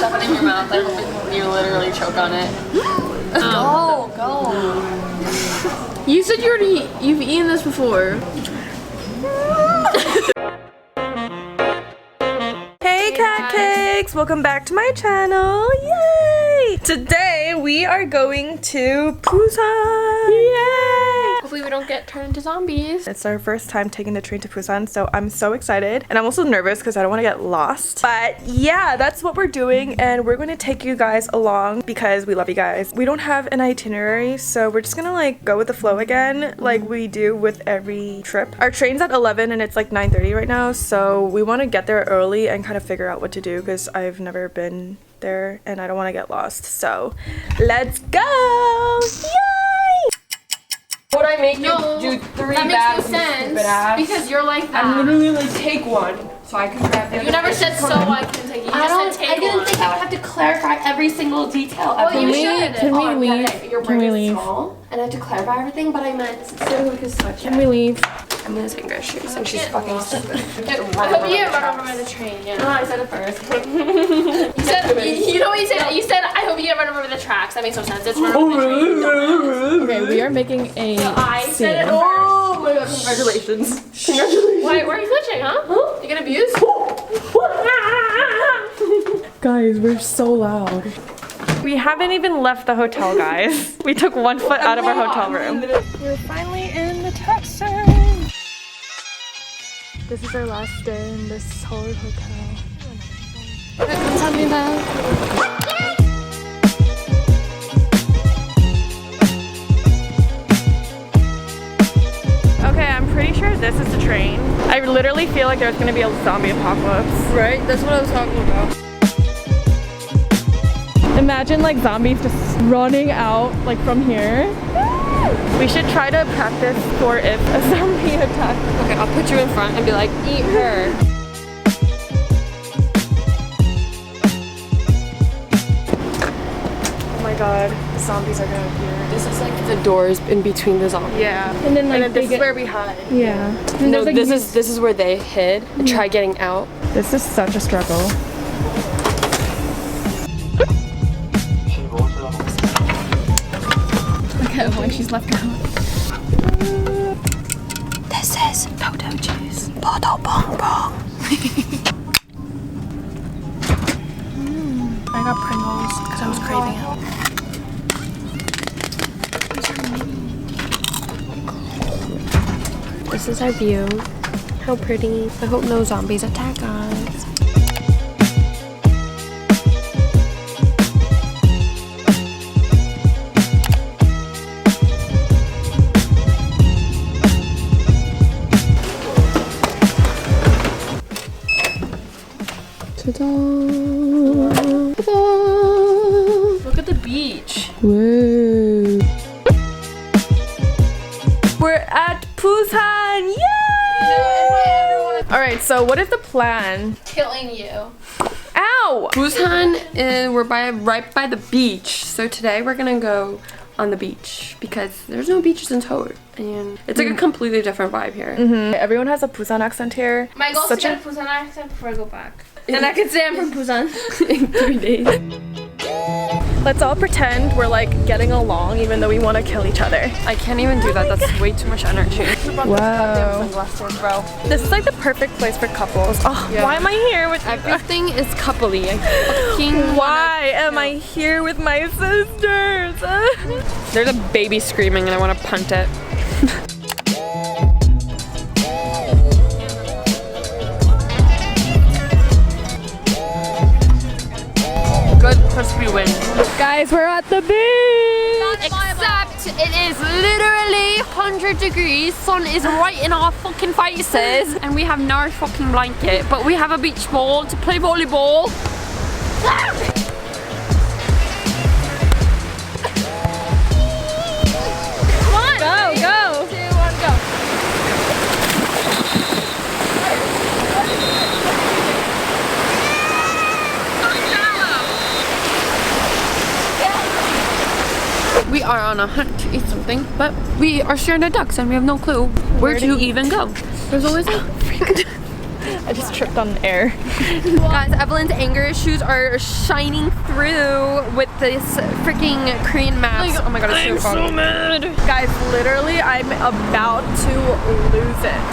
Shove it in your mouth. I hope you literally choke on it. Go. You said you've eaten this before. Hey cat cakes! Welcome back to my channel. Yay! Today we are going to Busan. Yay! Hopefully we don't get turned into zombies. It's our first time taking the train to Busan, so I'm so excited. And I'm also nervous because I don't want to get lost. But yeah, that's what we're doing, and we're going to take you guys along because we love you guys. We don't have an itinerary, so we're just gonna like go with the flow again like we do with every trip. Our train's at 11 and it's like 9:30 right now, so we want to get there early and kind of figure out what to do because I've never been there and I don't want to get lost. So let's go! Yay! Would I make you do 3 that bags? makes no sense because you're like that. I'm literally like take one so I can grab the other. You never said so I can take it. You just said take one. I didn't think I would have to clarify every single detail. Well, you should. Can we leave? Your Can brain we is leave? small. And I have to clarify everything, but I meant so like a sweatshirt. Can we leave? I'm losing her shoes and she's fucking stupid. I hope you get run over by the train. Yeah. No, I said it first. You said, you know what you said? You said, I hope you get run over by the tracks. That makes no sense. It's run over the train. Okay, we are making a I said it Oh first. my god, congratulations. Congratulations. Why are you glitching, huh? You get abused? Guys, we're so loud. We haven't even left the hotel, guys. We took 1 foot out of our hotel room. We're finally in the taxi. This is our last day in this horrid hotel. Okay, I'm pretty sure this is the train. I literally feel like there's gonna be a zombie apocalypse. Right? That's what I was talking about. Imagine like zombies just running out like from here. We should try to practice for if a zombie attack. Okay, I'll put you in front and be like, eat her. Oh my god, the zombies are gonna appear. This is like the doors in between the zombies. Yeah. And then like this is where we hide. yeah. And No, there's, like, this is where they hid. Try getting out. This is such a struggle. Look at when she's left out. This is photo juice. Photo bong bong. I got Pringles because I was craving it. This is our view. How pretty. I hope no zombies attack us. Ta-da! Look at the beach. Whoa. We're at Busan! Yay! Alright, so what is the plan? Killing you. Ow! Busan, we're right by the beach. So today we're gonna go on the beach because there's no beaches in Seoul. And it's like a completely different vibe here. Everyone has a Busan accent here. My goal is to Such a- get a Busan accent before I go back. And I can say I'm from Busan. In 3 days. Let's all pretend we're like getting along even though we want to kill each other. I can't even do that. That's way too much energy. Wow. This is like the perfect place for couples. Oh, Yeah. why am I here with Everything is coupley. I fucking Why am I here with my sisters? There's a baby screaming and I want to punt it. Good crispy wing. Guys, we're at the beach! Except it is literally 100 degrees, sun is right in our fucking faces, and we have no fucking blanket, but we have a beach ball to play volleyball. Come on! Go, go! 3, 2, 1, go. We are on a hunt to eat something, but we are sharing the ducks and we have no clue where to even go. There's always a I just tripped on air. Guys, Evelyn's anger issues are shining through with this freaking Korean mask. Oh my god, it's so funny. Mad. Guys, literally, I'm about to lose it.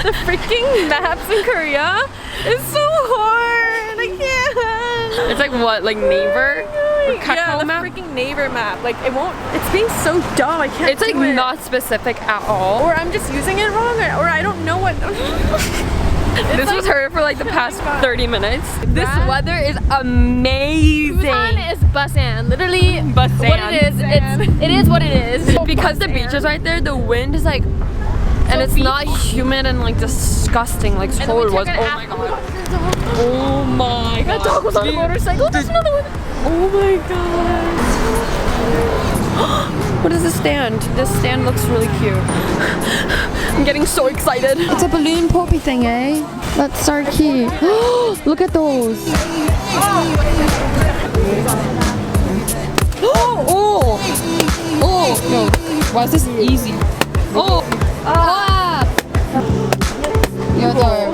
The freaking maps in Korea is so hard. I can't. It's like what, like neighbor? Yeah, the map? freaking neighbor map. Like it won't. It's being so dumb. I can't. It's like do it. not specific at all. Or I'm just using it wrong, or I don't know what. This was her for like the past 30 minutes. This weather is amazing. Busan is Busan. Literally, Busan. what it is, it is what it is. Because the beach is right there, the wind is like, and it's not humid and like disgusting like Seoul was. Oh my god. Oh my god. That dog was on a motorcycle. There's another one. Oh my god. What is this stand? This stand looks really cute. I'm getting so excited. It's a balloon poppy thing, eh? That's so cute. Look at those. Oh! Oh! No. Why is this easy? Oh! Ah! 여덟.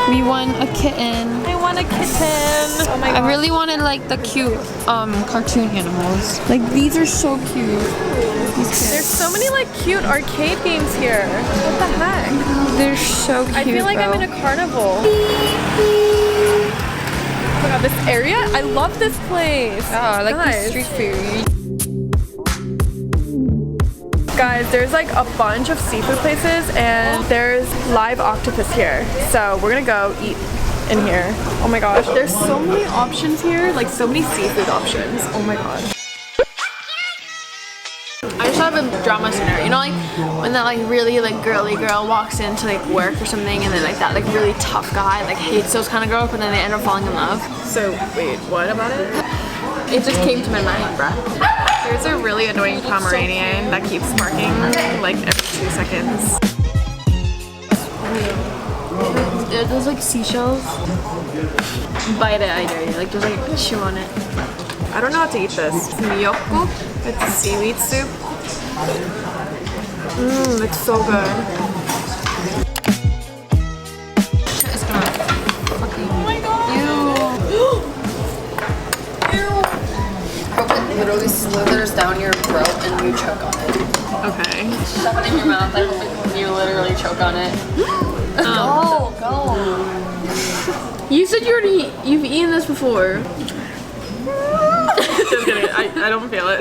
We won a kitten. I want a kitten. Oh my god. I really wanted like the cute cartoon animals. Like these are so cute. There's so many like cute arcade games here. What the heck? They're so cute. I feel like I'm in a carnival. Oh my god, this area? I love this place. Oh, I like Guys. the street food. Guys, there's like a bunch of seafood places and there's live octopus here. So we're gonna go eat in here. Oh my gosh, there's so many options here, like so many seafood options. Oh my god. I just thought of a drama scenario. You know, like when that like really like girly girl walks into like work or something, and then like that like really tough guy like hates those kind of girls, but then they end up falling in love. So wait, what about it? It just came to my mind, bruh. There's a really annoying Pomeranian that keeps barking like every 2 seconds. Are those like seashells? Bite it, I dare you. Like just like chew on it. I don't know how to eat this. It's miyokku. It's a seaweed soup. Mmm, it's so good. Literally slithers down your throat and you choke on it. Okay. Shove it in your mouth. I hope you literally choke on it. Go. You said you've eaten this before. Just kidding. I don't feel it.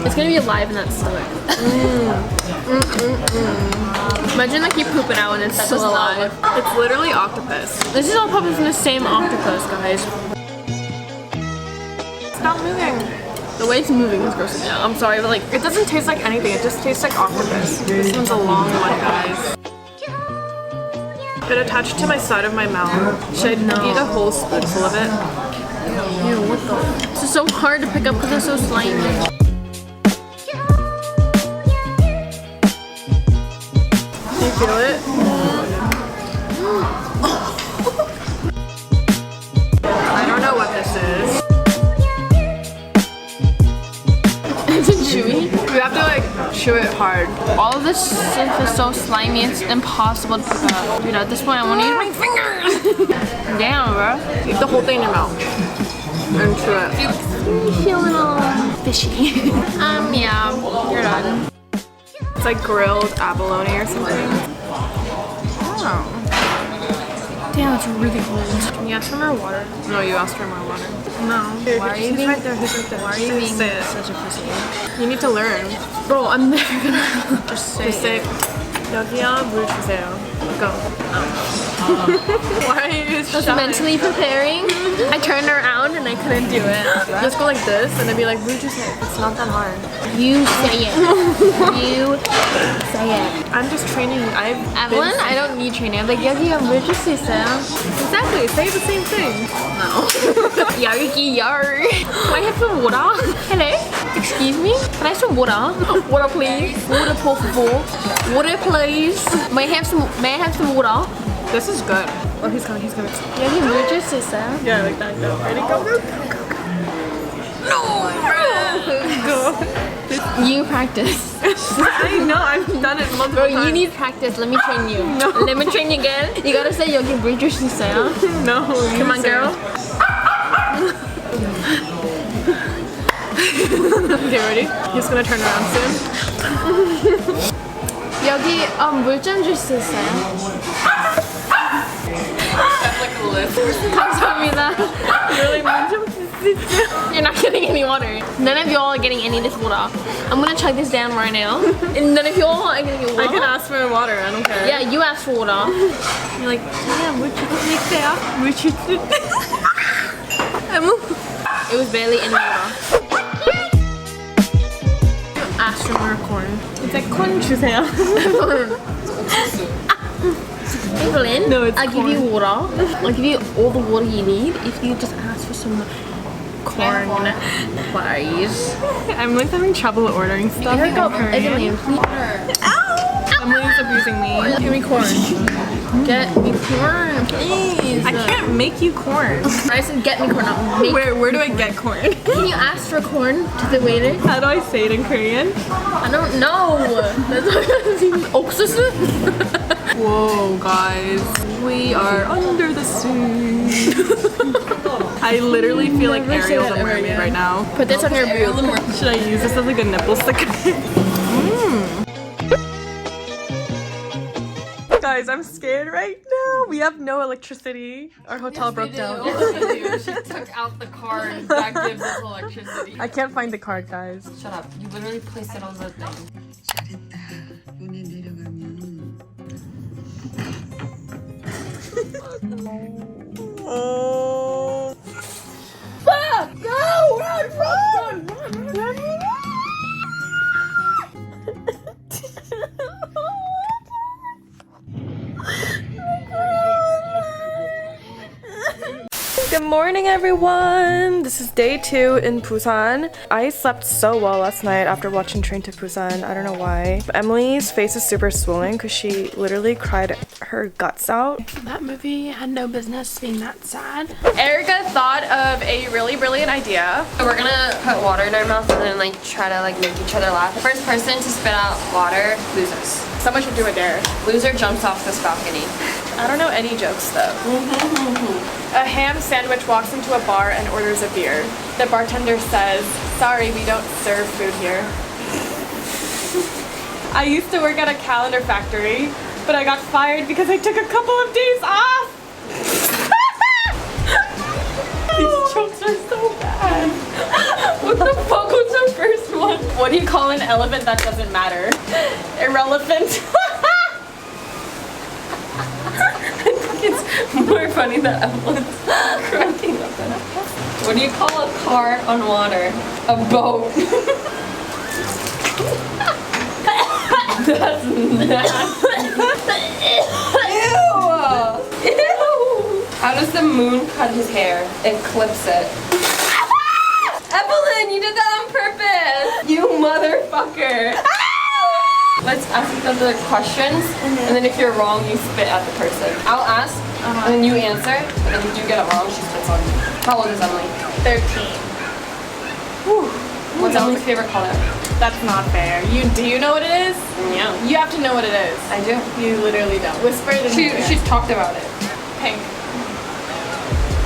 It's gonna be alive in that stomach. Imagine like you poop it out and it's still alive. It's literally octopus. This is all probably from the same octopus, guys. Stop moving. The way it's moving is grossing me out. I'm sorry, but like It doesn't taste like anything. It just tastes like octopus. This one's a long one, guys. It attached to my side of my mouth. Should I eat a whole spoonful of it? ew, what the? This is so hard to pick up because it's so slimy. Do you feel it? I don't know what this is. Is it chewy? You have to like chew it hard. All of this stuff is so slimy, it's impossible to pick up. Dude, at this point I want to use my fingers. Damn, bro. Eat the whole thing in your mouth. And chew it. I feel a little fishy. Yeah, you're done. It's like grilled abalone or something. Oh. Damn, it's really cold. Can you ask for more water? No, you asked for more water. No. Why are you He's being- right there. He's right there. Why are you being Say it. such a pussy? You need to learn. Bro, I'm never gonna just say it. 여기요, 물 주세요. Go. Why are you I was shouting? mentally preparing. I turned around and I couldn't do it. Just go like this and then be like, 물 주세요. It's not that hard. You say it. You say it. I'm just training. Evelyn, I don't need training. I'm like, 여기요, 물 줄 수 있어요? Exactly. Say the same thing. No. 여기요. Can I have some water? Hello? Excuse me? Can I have some water? Water, please. Water, por favor. Water, please. May I have some water? This is good. Oh, he's coming. He's coming. 여기 물 줄 수 있어요? Yeah, like that. Go. Ready? Go. Go. Go. Go. You practice. I know, I've done it multiple Bro, times. you need practice. Let me train you. No. Let me train you again. You gotta say 여기 물 줄 수 있어요. No. Come on, girl. Okay, ready? He's gonna turn around soon. 여기 물 좀 줄 수 있어요. That's like a list. 감사합니다. Really, You're not getting any water. None of y'all are getting any of this water. I'm gonna chug this down right now. And none of y'all are getting water. I can ask for water, I don't care. Yeah, you asked for water. You're like, yeah, 물 주세요. 물 주세요. It was barely any water. Asked for more corn. It's like corn 주세요. Evelyn, No, it's I'll give you water. I'll give you all the water you need if you just ask for some corn, please. I'm like having trouble ordering stuff. Here we go. in Korean. Evelyn, please. Emily's abusing me. Give me corn. Get me corn, please. I can't make you corn. I said get me corn, not make. Where do I get corn? Can you ask for corn to the waiter? How do I say it in Korean? I don't know. That's 옥수수? Whoa, guys. We are under the sea. I literally feel like Never say Ariel that the ever mermaid again. right now. Put this on your boob. Should I use this as like a nipple sticker? Guys, I'm scared right now. We have no electricity. Our hotel broke down. She took out the card that gives us electricity. I can't find the card, guys. Shut up. You literally placed it on the thing. Good morning, everyone. This is day 2 in Busan. I slept so well last night after watching Train to Busan. I don't know why. But Emily's face is super swollen because she literally cried her guts out. That movie had no business being that sad. Erica thought of a really brilliant idea. So we're gonna put water in our mouth and then like try to like make each other laugh. The first person to spit out water loses. Someone should do a dare. Loser jumps off this balcony. I don't know any jokes though. A ham sandwich walks into a bar and orders a beer. The bartender says, "Sorry, we don't serve food here." I used to work at a calendar factory, but I got fired because I took a couple of days off. These jokes are so bad. What the fuck was the first one? What do you call an elephant that doesn't matter? Irrelevant. It's more funny that Evelyn's cracking up at it. What do you call a car on water? A boat. That's nasty. Ew! Ew! How does the moon cut his hair? It clips it. Evelyn, you did that on purpose! You motherfucker! Let's ask each other questions, and then if you're wrong, you spit at the person. I'll ask, and then you answer, and then if you get it wrong, she spits on you. How old is Emily? 13. What's Emily's favorite color? That's not fair. Do you know what it is? Yeah. You have to know what it is. I do. You literally don't. Whisper it in your ear. She's talked about it. Pink.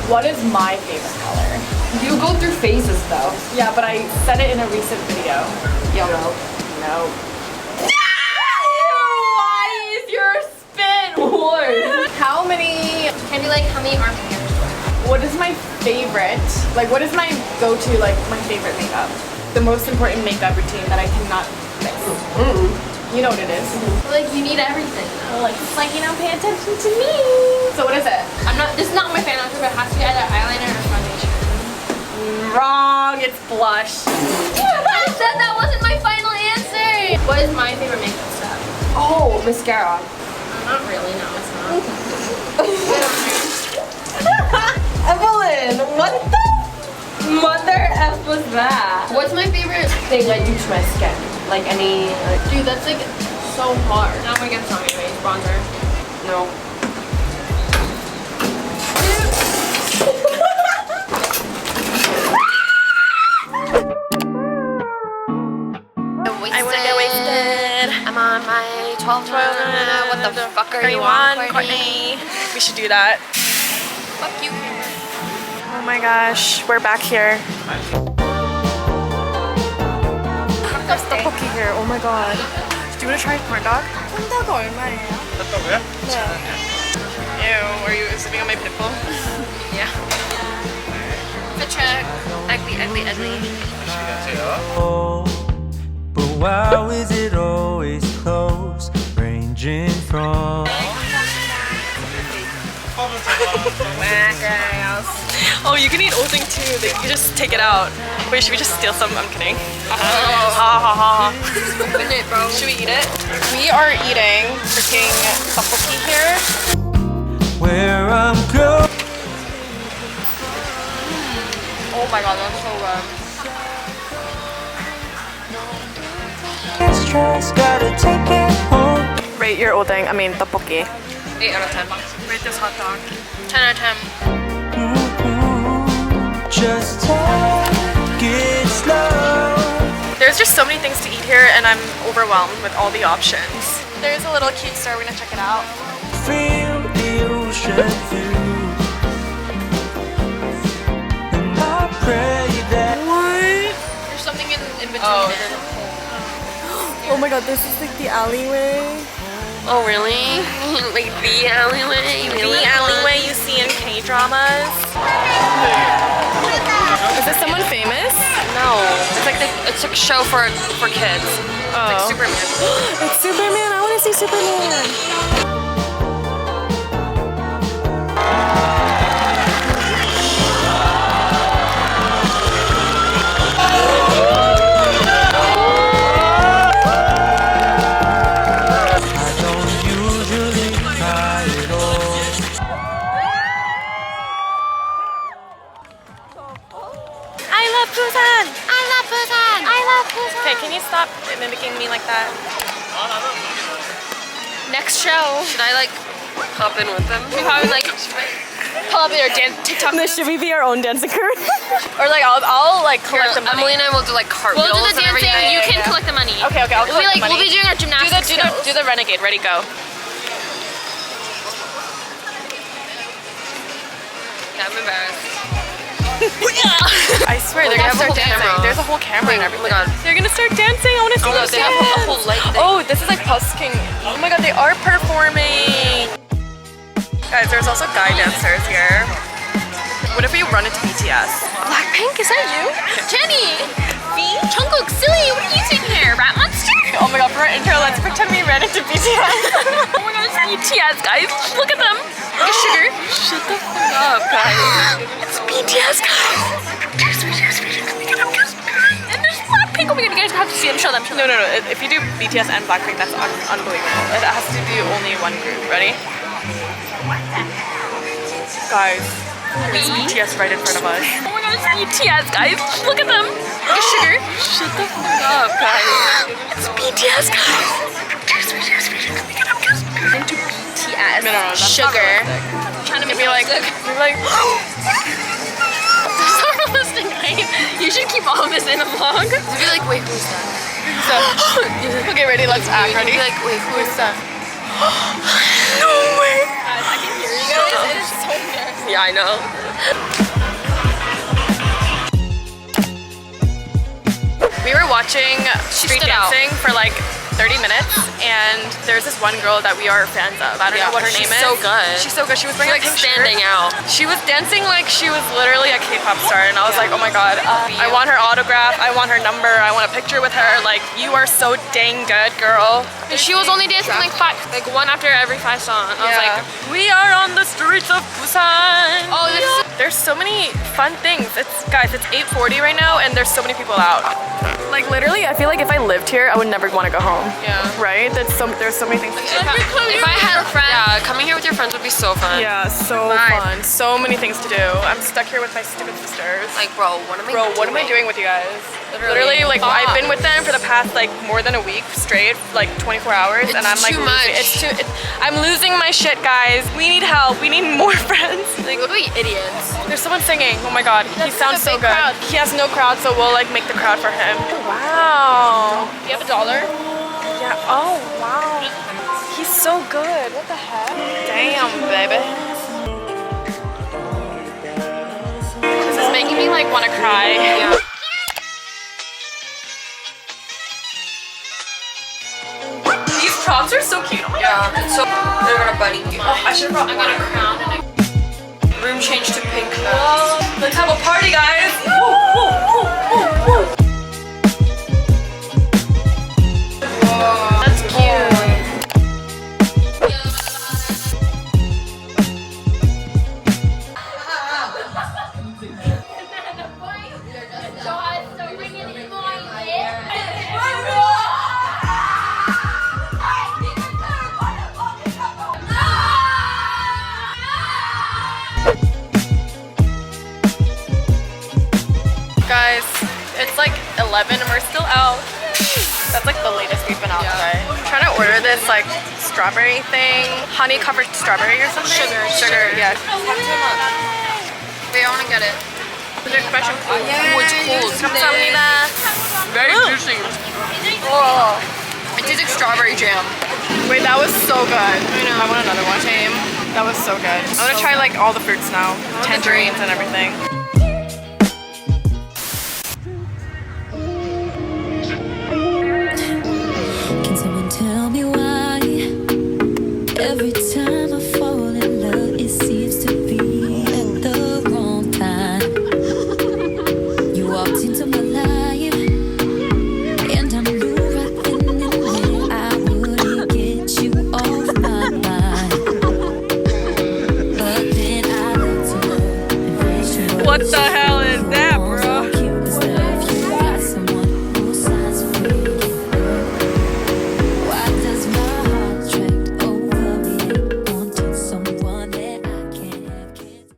What is my favorite color? You go through phases, though. Yeah, but I said it in a recent video. Yellow. No. Why is your spit worse? How many? Can you like how many arm hairs? What is my favorite? Like, what is my go-to? Like, my favorite makeup? The most important makeup routine that I cannot miss. You know what it is. Like you need everything. Like, it's like, you know, pay attention to me. So what is it? This is not my fan answer, but it has to be either eyeliner or foundation. Wrong. It's blush. I said that wasn't my final answer. What is my favorite makeup step? Oh, mascara. Not really. No, it's not. Evelyn, what the mother F was that? What's my favorite? Thing I do to my skin. Like any, like, Dude, that's like so hard. Now I'm gonna get some anyways. Bronzer. no. 31, Courtney. We should do that. Fuck you. Oh my gosh, we're back here. There's the cookie here. Oh my god. Do you want to try corn dog? 콘다가 얼마예요? 샀다고요? Ew, are you sipping on my pitbull? Yeah. The check. Ugly, ugly, ugly. But why is it always close, ranging from Oh, you can eat old thing too. You can just take it out. Wait, should we just steal some? I'm kidding. Ha ha ha. Should we eat it? We are eating freaking tteokbokki here. where I'm going? Oh my god, that's so good. Just gotta take it home. Rate your old thing. I mean tteokbokki. 8 out of 10. Rate this hot dog. 10 out of 10. Just take it slow. There's just so many things to eat here and I'm overwhelmed with all the options. There's a little cute store. We're gonna check it out. Feel the ocean view. And I pray that There's something in between it. Oh my god, this is like the alleyway. Oh really? Like the alleyway? The alleyway you see in K-dramas. Is this someone famous? No. It's like a show for kids. Oh. Like Superman. It's Superman. I want to see Superman. Okay, can you stop mimicking me like that? Next show. Should I like hop in with them? We probably like pull up your dance TikTok. Should we be our own dancing crew? Or like I'll like collect the money. Emily and I will do like cartwheels. We'll do the and dancing. everything. Yeah, You can yeah. collect the money. Okay, I'll collect the money. We'll be doing our gymnastics. Do the renegade. Ready, go. Yeah, I'm embarrassed. I swear they're They gonna have a start whole dancing. camera. There's a whole camera and Oh everything. my god. They're gonna start dancing. I want to see Oh my them god, they have a dance. whole light thing. Oh, this is like busking. Oh my god, they are performing. Guys, there's also guy dancers here. What if we run into BTS? Blackpink, is that you? Jenny! Me? Jungkook, silly, what are you doing here? Rat monster? Oh my god, for our intro, let's pretend we ran into BTS. Oh my god, it's BTS, guys. Look at them. Look at Sugar. Shut the fuck up, guys. It's BTS, guys. And there's Blackpink. Oh my god, you guys have to see them. Show them. No. If you do BTS and Blackpink, that's unbelievable. It has to be only one group. Ready? Guys, there's BTS right in front of us. Oh my god, it's BTS, guys. Look at them. Look at Sugar. Shut the fuck up, guys. It's BTS, guys. Into BTS. No, that's Sugar. not realistic. Trying to You'd make be like, That's not realistic, right? You should keep all of this in a vlog. You'd be like, wait, who's that? okay, ready? Let's act. Ready? You'd be like, wait, who is that? No way. I can hear you guys. It is so embarrassing. Yeah, I know. We were watching street stood out. dancing for like 30 minutes, and there's this one girl that we are fans of. I don't know what her name is. She's so good. She's so good. She was wearing She's, a like, pink standing shirt. out. She was dancing like she was literally a K-pop star, and I was like, oh my god, I want her autograph. I want her number. I want a picture with her. Like, you are so dang good, girl. And she was only dancing like one after every 5 songs. I was like, we are on the streets of Busan. oh, this is There's so many fun things. Guys, it's 8:40 right now, and there's so many people out. Like literally, I feel like if I lived here, I would never want to go home. Yeah. Right? There's so many things to do. if I had a friend, yeah, coming here with your friends would be so fun. Yeah, so Fun. fun. So many things to do. I'm stuck here with my stupid sisters. Like, bro, what am I Bro, what am I doing with you guys? Literally, like I've been with them for the past like more than a week straight, like 24 hours, and I'm like too much. I'm losing my shit, guys. We need help. We need more friends. Like, look at we idiots. There's someone singing. Oh my god, he sounds so big good. crowd. He has no crowd, so we'll like make the crowd for him. Wow. You have $1? Yeah. Oh wow. He's so good. What the heck? Damn, baby. This is making me like want to cry. Yeah. These props are so cute. Yeah, so they're gonna buddy you. Oh, I should have brought. I got a crown and a room change to pink. Let's have a party, guys. That's cute. Guys, it's like 11 and we're still out. That's like the latest we've been out today. I'm trying to order this like strawberry thing, honey covered strawberry or something. Sugar, yeah. Wait, I want to get it. The expression. Oh, it's cold. 감사합니다. Very juicy. Oh. It tastes like strawberry jam. Wait, that was so good. I want another one. Same. That was so good. I'm gonna try like all the fruits now. Tangerines and everything. Can someone tell me why every time I fall in love it seems to